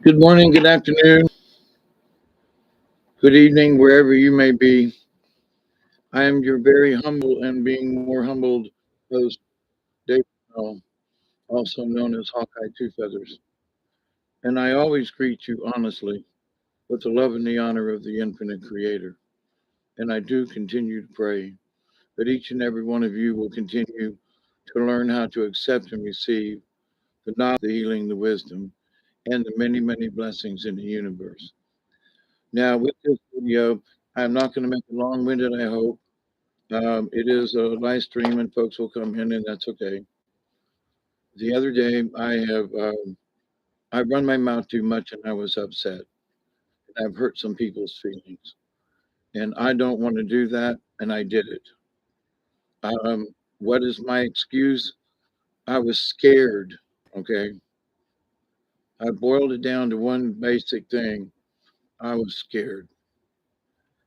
Good morning, good afternoon, good evening, wherever you may be. I am your very humble and being more humbled host, David Bell, also known as Hawkeye Two Feathers. And I always greet you honestly with the love and the honor of the infinite creator. And I do continue to pray that each and every one of you will continue to learn how to accept and receive the knowledge, the healing, the wisdom, and the many, many blessings in the universe. Now, with this video, I'm not going to make it long winded, I hope. It is a live stream and folks will come in, and that's okay. The other day, I run my mouth too much and I was upset. I've hurt some people's feelings, and I don't want to do that, and I did it. What is my excuse? I was scared. Okay. I boiled it down to one basic thing. I was scared.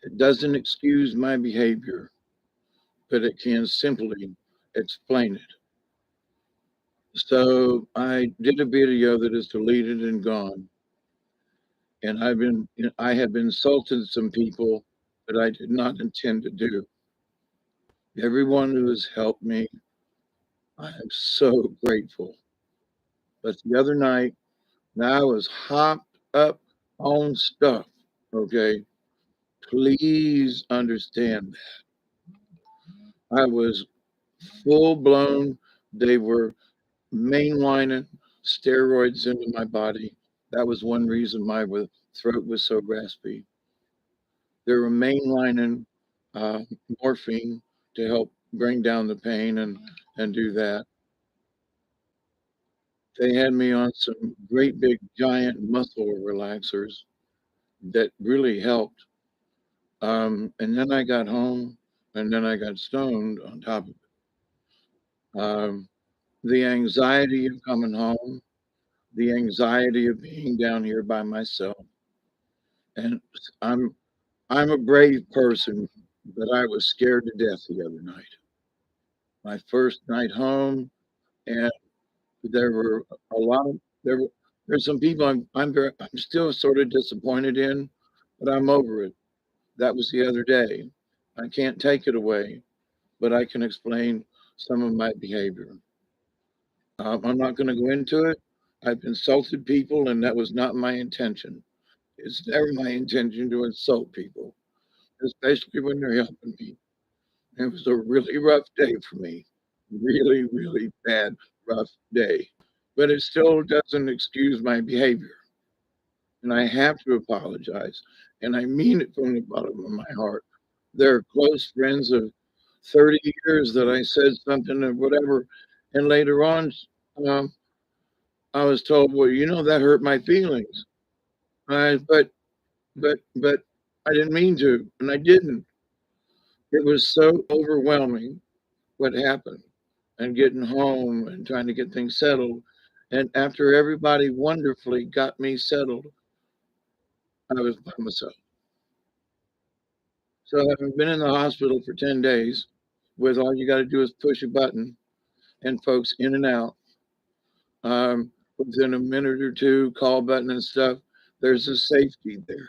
It doesn't excuse my behavior, but it can simply explain it. So I did a video that is deleted and gone. And I have insulted some people that I did not intend to do. Everyone who has helped me, I am so grateful. But the other night, now I was hopped up on stuff. Okay. Please understand that. I was full blown. They were mainlining steroids into my body. That was one reason my throat was so raspy. They were mainlining uh, morphine to help bring down the pain and do that. They had me on some great big giant muscle relaxers that really helped. And then I got home and then I got stoned on top of it. The anxiety of coming home, the anxiety of being down here by myself. And I'm I'm a brave person, but I was scared to death the other night. My first night home, and there were a lot of there were there's some people I'm still sort of disappointed in, but I'm over it. That was the other day. I can't take it away, but I can explain some of my behavior. I'm not going to go into it. I've insulted people, and that was not my intention. It's never my intention to insult people, especially when they're helping me. It was a really rough day for me. Really, really bad, rough day. But it still doesn't excuse my behavior. And I have to apologize. And I mean it from the bottom of my heart. There are close friends of 30 years that I said something or whatever. And later on, um, I was told, well, that hurt my feelings. But I didn't mean to. And I didn't. It was so overwhelming what happened and getting home and trying to get things settled. And after everybody wonderfully got me settled, I was by myself. So having been in the hospital for 10 days, with all you got to do is push a button and folks in and out, within a minute or two, call button and stuff, there's a safety there.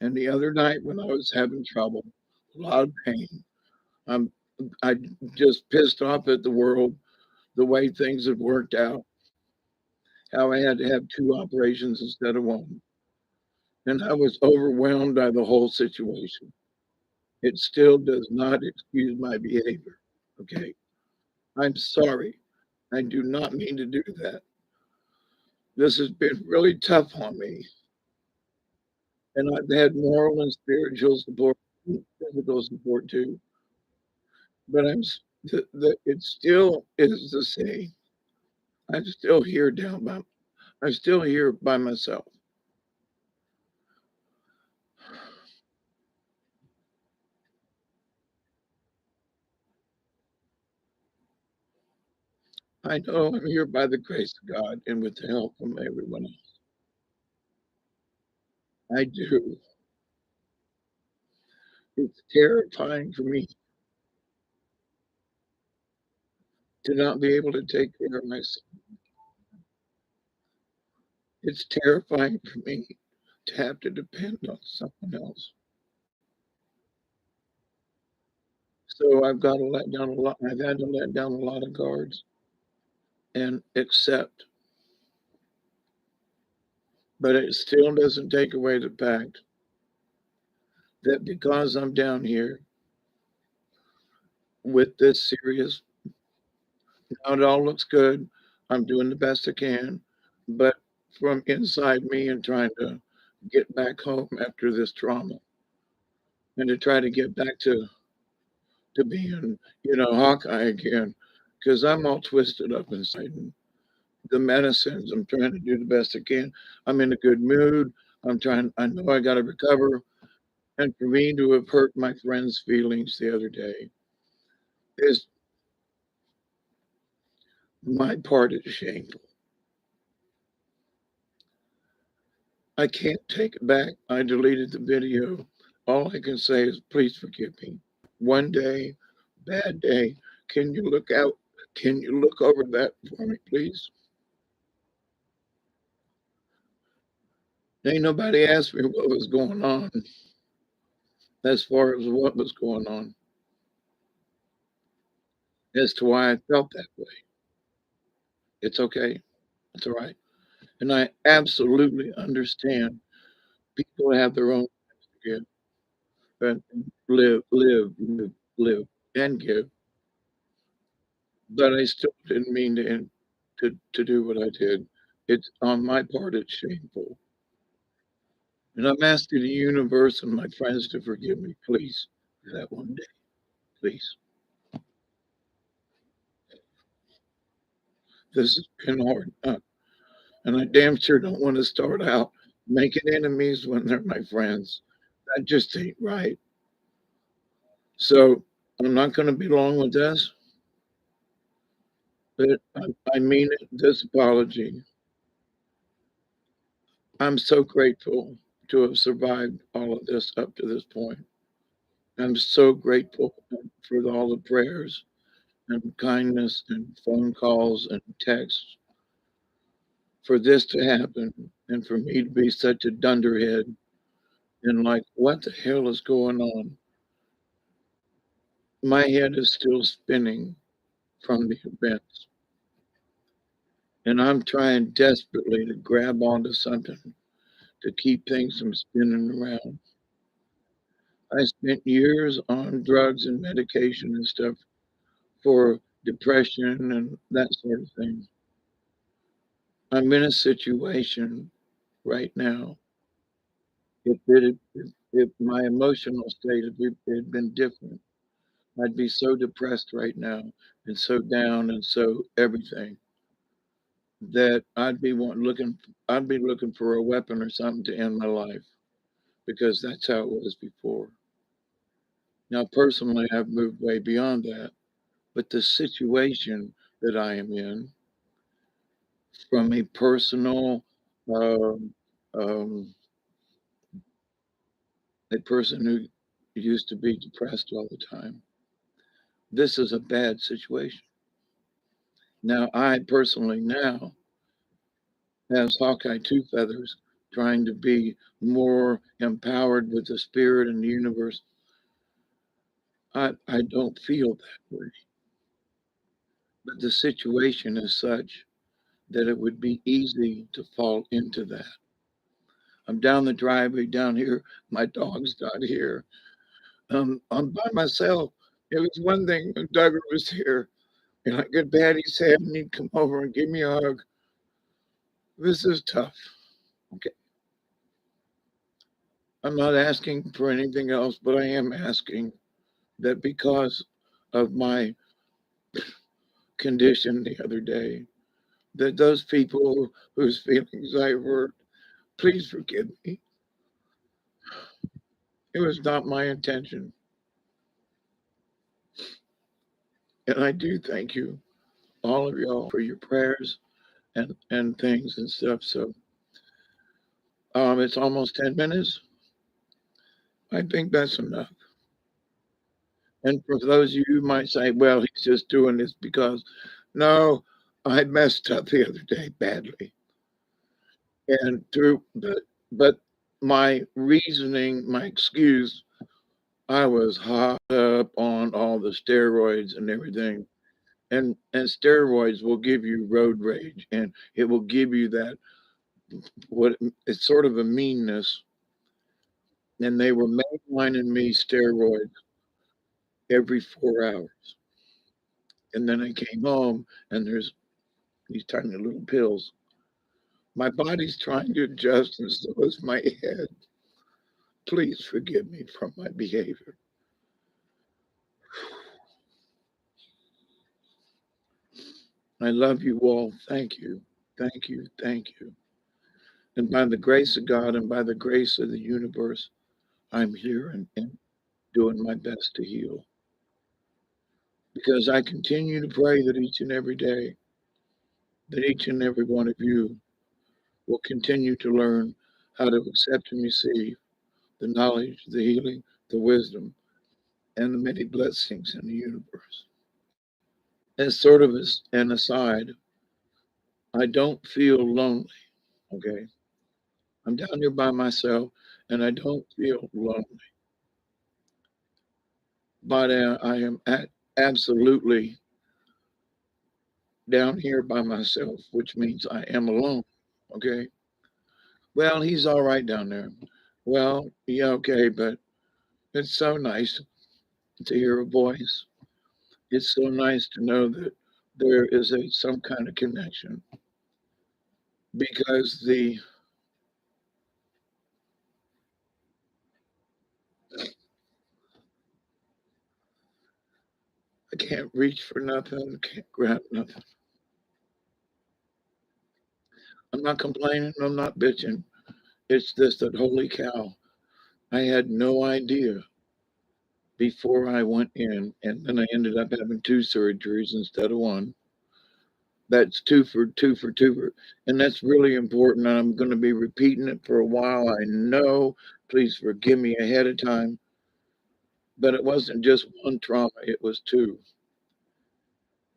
And the other night when I was having trouble, a lot of pain, I'm I just pissed off at the world, the way things have worked out, how I had to have two operations instead of one. And I was overwhelmed by the whole situation. It still does not excuse my behavior. Okay. I'm sorry. I do not mean to do that. This has been really tough on me. And I've had moral and spiritual support, physical support too. But it still is the same. I'm still here I'm still here by myself. I know I'm here by the grace of God and with the help from everyone else. I do. It's terrifying for me to not be able to take care of myself. It's terrifying for me to have to depend on someone else. So I've had to let down a lot of guards and accept, but it still doesn't take away the fact that because I'm down here with this serious, now it all looks good. I'm doing the best I can, but from inside me and trying to get back home after this trauma and to try to get back to being, Hawkeye again, because I'm all twisted up inside. And the medicines, I'm trying to do the best I can. I'm in a good mood. I know I got to recover. And for me to have hurt my friend's feelings the other day is my part is shameful. I can't take it back. I deleted the video. All I can say is, please forgive me. One day, bad day. Can you look out? Can you look over that for me, please? Ain't nobody asked me what was going on as far as what was going on, as to why I felt that way. It's okay. It's all right. And I absolutely understand people have their own lives to give and live and give. But I still didn't mean to do what I did. It's on my part, it's shameful. And I'm asking the universe and my friends to forgive me, please, for that one day, please. This has been hard. And I damn sure don't want to start out making enemies when they're my friends. That just ain't right. So I'm not going to be long with this, but I mean it. This apology. I'm so grateful to have survived all of this up to this point. I'm so grateful for all the prayers and kindness and phone calls and texts for this to happen and for me to be such a dunderhead and like, what the hell is going on? My head is still spinning from the events, and I'm trying desperately to grab onto something to keep things from spinning around. I spent years on drugs and medication and stuff for depression and that sort of thing. I'm in a situation right now. If my emotional state had been different, I'd be so depressed right now and so down and so everything that I'd be looking for a weapon or something to end my life because that's how it was before. Now, personally, I've moved way beyond that, but the situation that I am in, from a personal, um, um, a person who used to be depressed all the time, this is a bad situation. Now, I personally now, as Hawkeye Two Feathers, trying to be more empowered with the spirit and the universe, I don't feel that way. But the situation is such that it would be easy to fall into that. I'm down the driveway down here. My dog's not here. I'm by myself. It was one thing when Duggar was here and I could pat his head and he'd come over and give me a hug. This is tough. Okay. I'm not asking for anything else, but I am asking that because of my condition the other day, that those people whose feelings I hurt, please forgive me. It was not my intention. And I do thank you, all of y'all, for your prayers and things and stuff. So it's almost 10 minutes. I think that's enough. And for those of you who might say, "Well, he's just doing this because" no, I messed up the other day badly, and through but my reasoning, my excuse, I was hot up on all the steroids and everything, and steroids will give you road rage, and it will give you that what it's sort of a meanness, and they were mainlining me steroids every 4 hours, and then I came home, and there's these tiny little pills. My body's trying to adjust, and so is my head. Please forgive me for my behavior. I love you all. Thank you. Thank you. Thank you. And by the grace of God and by the grace of the universe, I'm here and doing my best to heal. Because I continue to pray that each and every day, that each and every one of you will continue to learn how to accept and receive the knowledge, the healing, the wisdom, and the many blessings in the universe. As sort of as an aside, I don't feel lonely. Okay. I'm down here by myself and I don't feel lonely. But I am absolutely down here by myself, which means I am alone. Okay. Well, he's all right down there. Well, yeah, okay, but it's so nice to hear a voice. It's so nice to know that there is some kind of connection because I can't reach for nothing, can't grab nothing. I'm not complaining, I'm not bitching. It's just that holy cow, I had no idea before I went in, and then I ended up having 2 surgeries instead of 1. That's 2 for 2 for 2 for and that's really important, and I'm gonna be repeating it for a while, I know. Please forgive me ahead of time, but it wasn't just 1 trauma, it was 2.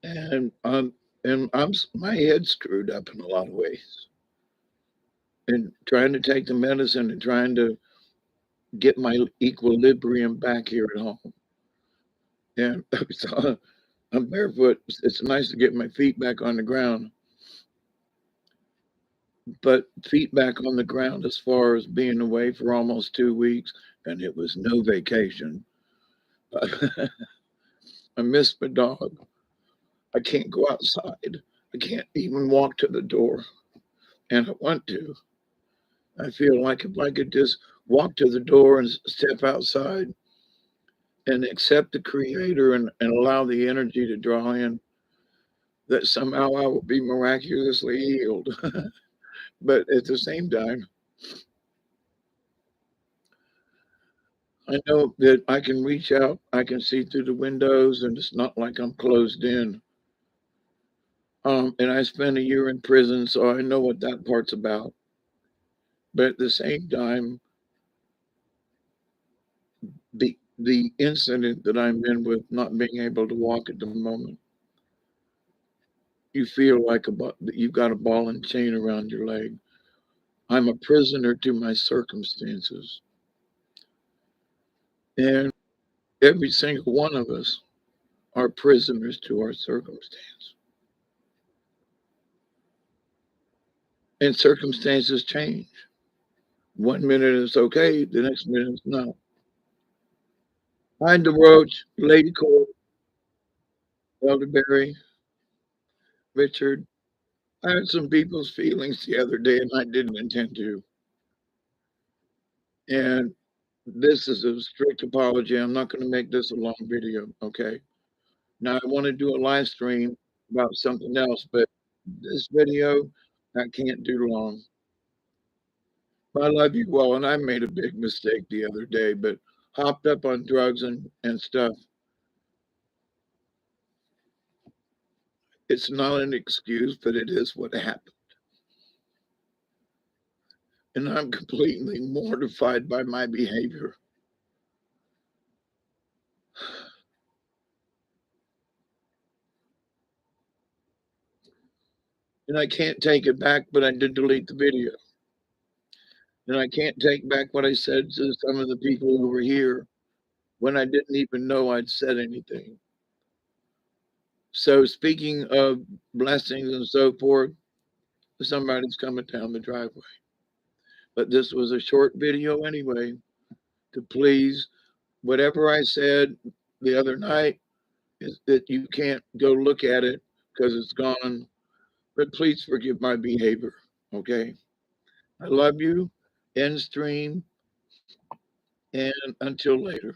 And, my head's screwed up in a lot of ways. And trying to take the medicine and trying to get my equilibrium back here at home. And so I'm barefoot. It's nice to get my feet back on the ground, but feet back on the ground as far as being away for almost 2 weeks, and it was no vacation. I miss my dog. I can't go outside. I can't even walk to the door, and I want to. I feel like if I could just walk to the door and step outside and accept the creator and allow the energy to draw in, that somehow I will be miraculously healed. But at the same time, I know that I can reach out, I can see through the windows, and it's not like I'm closed in. And I spent a year in prison, so I know what that part's about. But at the same time, the incident that I'm in with not being able to walk at the moment, you feel like you've got a ball and chain around your leg. I'm a prisoner to my circumstances, and every single one of us are prisoners to our circumstance. And circumstances change. One minute it's okay, the next minute it's not. Hi, DeRoach, Lady Cole, Elderberry, Richard. I had some people's feelings the other day, and I didn't intend to. And this is a strict apology. I'm not going to make this a long video, okay? Now, I want to do a live stream about something else, but this video, I can't do long. I love you all, and I made a big mistake the other day, but hopped up on drugs and stuff. It's not an excuse, but it is what happened. And I'm completely mortified by my behavior. and I can't take it back, but I did delete the video. And I can't take back what I said to some of the people who were here when I didn't even know I'd said anything. So speaking of blessings and so forth, somebody's coming down the driveway. But this was a short video anyway to please whatever I said the other night is that you can't go look at it because it's gone. But please forgive my behavior. Okay. I love you. End stream. And until later.